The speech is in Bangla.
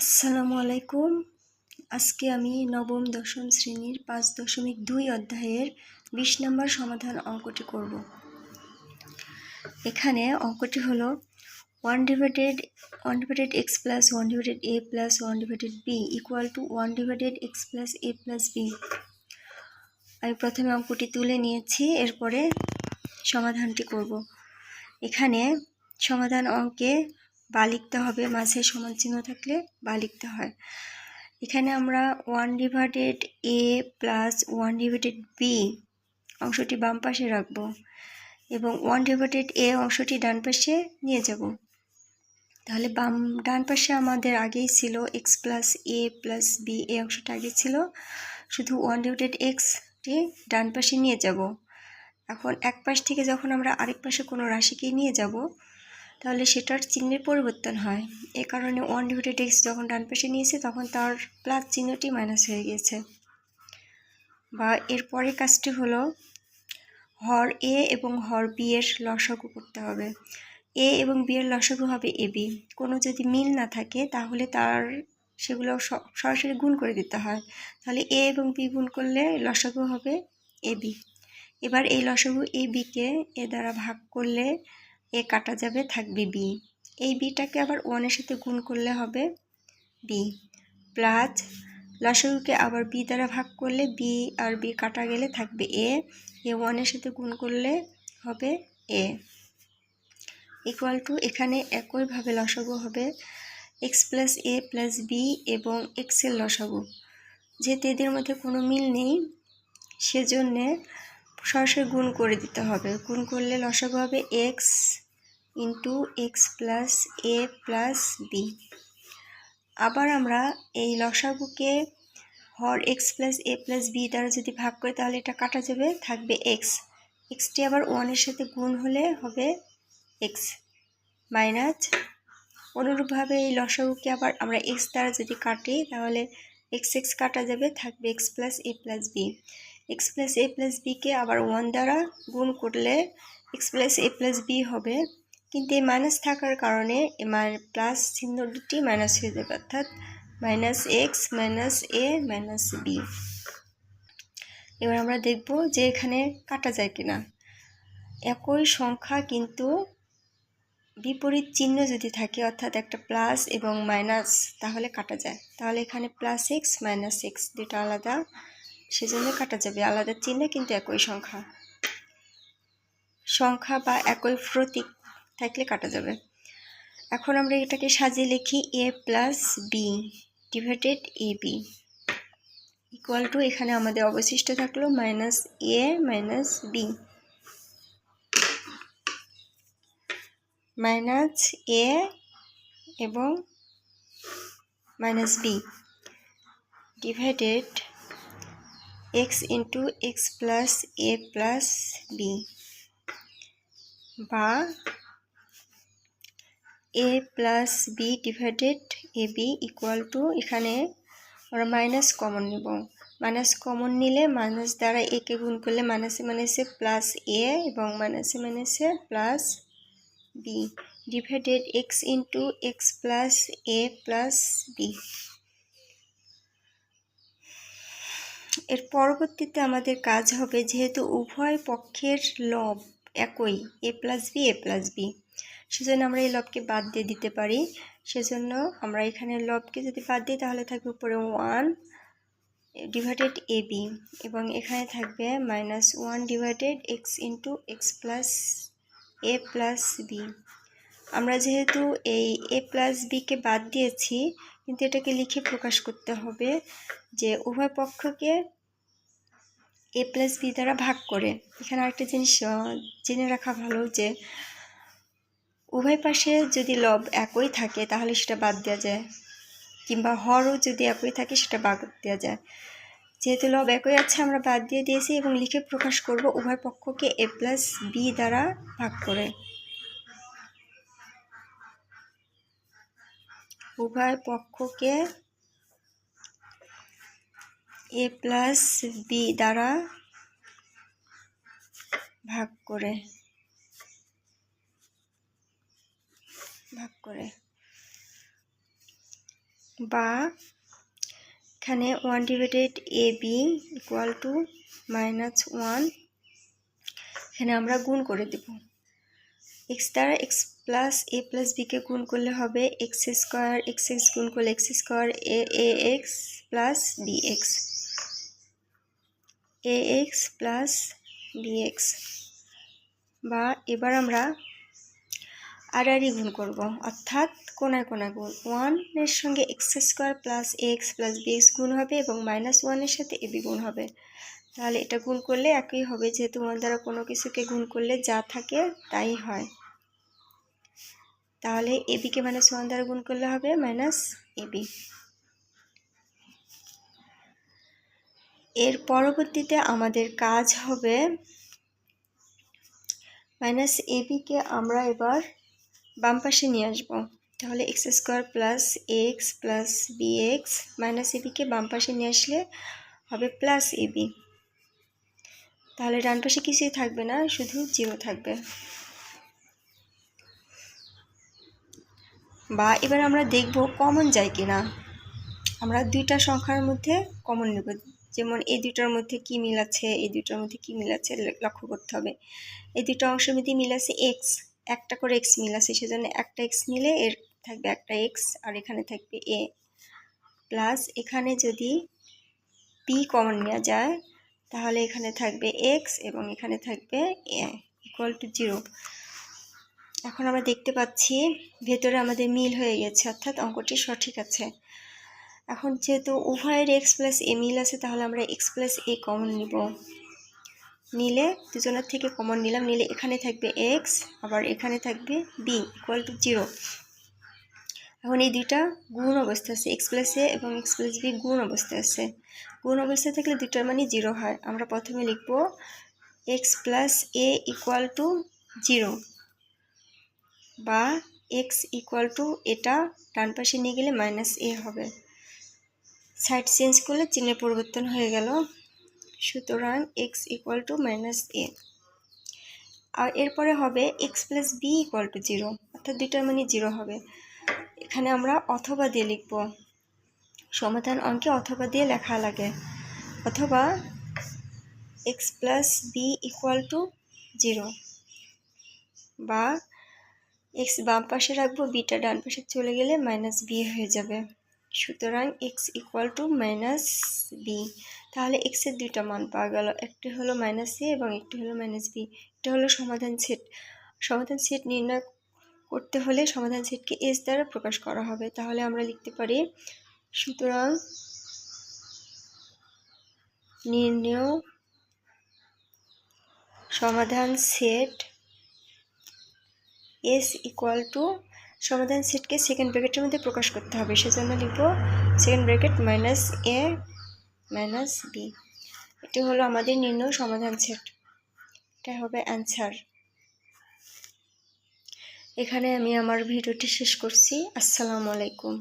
আসসালামু আলাইকুম। আজকে আমি নবম দশম শ্রেণীর 5.2 অধ্যায়ের 20 নম্বর সমাধান অঙ্কটি করব। এখানে অঙ্কটি হলো 1/(x plus 1/(a plus 1/(b) equal to 1/(x plus a plus b। আমি প্রথমে অঙ্কটি তুলে নিয়েছি, এরপরে সমাধানটি করব। এখানে সমাধান অঙ্কে বা লিখতে হবে, মাঝে সমান চিহ্ন থাকলে বা লিখতে হয়। এখানে আমরা 1/(a plus 1/(b) অংশটি বাম পাশে রাখব এবং 1/(a) অংশটি ডান পাশে নিয়ে যাব। তাহলে ডান পাশে আমাদের আগেই ছিল x plus a plus b, এই অংশটা আগে ছিল, শুধু 1/(x)টি ডান পাশে নিয়ে যাব। এখন এক পাশ থেকে যখন আমরা আরেক পাশে কোনো রাশিকে নিয়ে যাব তাহলে সেটার চিহ্নের পরিবর্তন হয়। এ কারণে 1/(x) যখন ডান পাশে নিয়েছে তখন তার প্লাস চিহ্নটি মাইনাস হয়ে গিয়েছে। বা এরপরে কাজটি হলো হর a এবং হর b এর লসাগু করতে হবে। a এবং b এর লসাগু হবে ab। কোনো যদি মিল না থাকে তাহলে সেগুলো সরাসরি গুণ করে দিতে হয়। তাহলে a এবং b গুণ করলে লসাগু হবে ab। এবার এই লসাগু ab-কে a দ্বারা ভাগ করলে a কাটা যাবে, থাকবে b। এই bটাকে আবার 1 এর সাথে গুণ করলে হবে b, প্লাস লসাগুকে আবার b দ্বারা ভাগ করলে b আর b কাটা গেলে থাকবে a 1 এর সাথে গুণ করলে হবে a, ইকুয়াল টু এখানে একইভাবে লসাগু হবে x plus a plus b এবং x এর লসাগু। যেহেতু এদের মধ্যে কোনো মিল নেই সেজন্যে সরাসরি গুণ করে দিতে হবে। গুণ করলে লসাগু হবে x into x plus a plus b। আবার আমরা এই লসাগুকে হর x plus a plus b দ্বারা যদি ভাগ করি তাহলে এটা কাটা যাবে, থাকবে x। xটি আবার 1 এর সাথে গুণ হলে হবে x মাইনাস, অনুরূপভাবে এই লসাগুকে আবার আমরা x দ্বারা যদি কাটি তাহলে x কাটা যাবে, থাকবে x plus a plus b। x plus a plus বিকে আবার 1 দ্বারা গুণ করলে x plus a plus b হবে, কিন্তু এই মাইনাস থাকার কারণে প্লাস চিহ্ন দুটি মাইনাস হয়ে যাবে, অর্থাৎ minus x minus a minus b। এবার আমরা দেখব যে এখানে কাটা যায় কিনা। একই সংখ্যা কিন্তু বিপরীত চিহ্ন যদি থাকে, অর্থাৎ একটা প্লাস এবং মাইনাস, তাহলে কাটা যায়। তাহলে এখানে প্লাস x মাইনাস x দুটো আলাদা, সেজন্য কাটা যাবে। আলাদা চিহ্ন কিন্তু একই সংখ্যা বা একই প্রতীক থাকলে কাটা যাবে। এখন আমরা এটাকে সাজিয়ে লিখি a plus b divided ab equal to, এখানে আমাদের অবশিষ্ট থাকলো minus a minus b, minus a এবং minus b divided x into x plus a plus b, বা a plus b divided ab equal to, এখানে আমরা মাইনাস কমন নেব। মাইনাস কমন নিলে মাইনাস দ্বারা a কে গুণ করলে মাইনাসে মাইনাসে প্লাস a এবং মাইনাসে মাইনাসে plus b divided x into x plus a plus b। এর পরবর্তীতে আমাদের কাজ হবে, যেহেতু উভয় পক্ষের লব একই a প্লাস b, সেজন্য আমরা এই লবকে বাদ দিয়ে দিতে পারি। সেজন্য আমরা এখানে লবকে যদি বাদ দিই তাহলে থাকবে উপরে 1 ডিভাইডেড ab এবং এখানে থাকবে minus 1 divided x into x plus a plus b। আমরা যেহেতু এই a প্লাস বিকে বাদ দিয়েছি, কিন্তু এটাকে লিখে প্রকাশ করতে হবে যে উভয় পক্ষকে a প্লাস b দ্বারা ভাগ করে। এখানে আরেকটা জিনিস জেনে রাখা ভালো যে উভয় পাশে যদি লব একই থাকে তাহলে সেটা বাদ দেওয়া যায়, কিংবা হরও যদি একই থাকে সেটা বাদ দেওয়া যায়। যেহেতু লব একই আছে আমরা বাদ দিয়ে দিয়েছি এবং লিখে প্রকাশ করব উভয় পক্ষকে a প্লাস b দ্বারা ভাগ করে। উভয় পক্ষকে a প্লাস b দ্বারা ভাগ করে বা এখানে 1 divided a b equal to -1, এখানে আমরা গুণ করে দেব। এক্স দ্বারা এক্স প্লাস এ প্লাস বিকে গুণ করলে হবে এক্স স্কোয়ার, এক্স গুণ করলে x square a x plus b x, a x plus b x. বা এবার আমরা আড়াআড়ি গুণ করব, অর্থাৎ কোনায় কোনায় গুণ। 1 এর সঙ্গে এক্স স্কোয়ার প্লাস এ এক্স প্লাস বি এক্স গুণ হবে এবং -1 এর সাথে এ বি গুণ হবে। তাহলে এটা গুণ করলে একই হবে, যেহেতু 1 দ্বারা কোনো কিছুকে গুণ করলে যা থাকে তাই হয়। তাহলে এ বিকে -1 দ্বারা গুণ করলে হবে এ বি। এর পরবর্তীতে আমাদের কাজ হবে এ বিকে আমরা এবার বাম পাশে নিয়ে আসবো। তাহলে x square plus x plus b x a বিকে বাম পাশে নিয়ে আসলে হবে প্লাস এ বি। তাহলে ডান পাশে কিছুই থাকবে না, শুধু 0 থাকবে। বা এবার আমরা দেখব কমন যায় কিনা। আমরা দুইটা সংখ্যার মধ্যে কমন নেব, যেমন এই দুইটার মধ্যে কি মিল আছে, এই দুইটার মধ্যে কি মিল আছে লক্ষ্য করতে হবে। এই দুইটা অংশের মধ্যে মিল আছে এক্স, একটা করে এক্স মিল আছে, সেজন্য একটা এক্স নিলে এর থাকবে একটা এক্স আর এখানে থাকবে এ, প্লাস এখানে যদি বি কমন নেওয়া যায় তাহলে এখানে থাকবে এক্স এবং এখানে থাকবে এ ইকুয়াল টু 0। এখন আমরা দেখতে পাচ্ছি ভেতরে আমাদের মিল হয়ে গেছে, অর্থাৎ অঙ্কটি সঠিক আছে। এখন যেহেতু উভয়ের এক্স প্লাস এ মিল আছে, তাহলে আমরা এক্স প্লাস এ কমন নিব। নিলে দুজনের থেকে কমন নিলাম, নিলে এখানে থাকবে এক্স আবার এখানে থাকবে বি ইকুয়াল টু 0। এখন এই দুইটা গুণ অবস্থা আছে, এক্স প্লাস এ এবং এক্স প্লাস বি গুণ অবস্থায় আছে। গুণ অবস্থায় থাকলে দুইটার মানে 0 হয়। আমরা প্রথমে লিখব x plus A equal to 0, বা এক্স ইকুয়াল টু এটা ডান পাশে নিয়ে গেলে -a হবে। সাইড চেঞ্জ করলে চিহ্নের পরিবর্তন হয়ে গেল। সুতরাং এক্স ইকুয়াল টু -a। আর এরপরে হবে x plus b equal to 0, অর্থাৎ দুইটার মানে 0 হবে। এখানে আমরা অথবা দিয়ে লিখব, সমাধান অঙ্কে অথবা দিয়ে লেখা লাগে। অথবা x plus b equal to 0, বা এক্স বাম পাশে রাখবো, বিটা ডান পাশে চলে গেলে -b হয়ে যাবে। সুতরাং এক্স ইকুয়াল টু -b। তাহলে এক্স এর দুইটা মান পাওয়া গেল, একটি হলো -a এবং একটি হলো -b। এটা হলো সমাধান সেট। সমাধান সেট নির্ণয় করতে হলে সমাধান সেটকে এস দ্বারা প্রকাশ করা হবে। তাহলে আমরা লিখতে পারি, সুতরাং নির্ণেয় সমাধান সেট এস ইকুয়াল টু, সমাধান সেটকে সেকেন্ড ব্র্যাকেটের মধ্যে প্রকাশ করতে হবে, সেজন্য লিখব সেকেন্ড ব্র্যাকেট -a -b। এটি হলো আমাদের নির্ণয় সমাধান সেট। এটা হবে অ্যান্সার। এখানে আমি আমার ভিডিওটি শেষ করছি। আসসালামু আলাইকুম।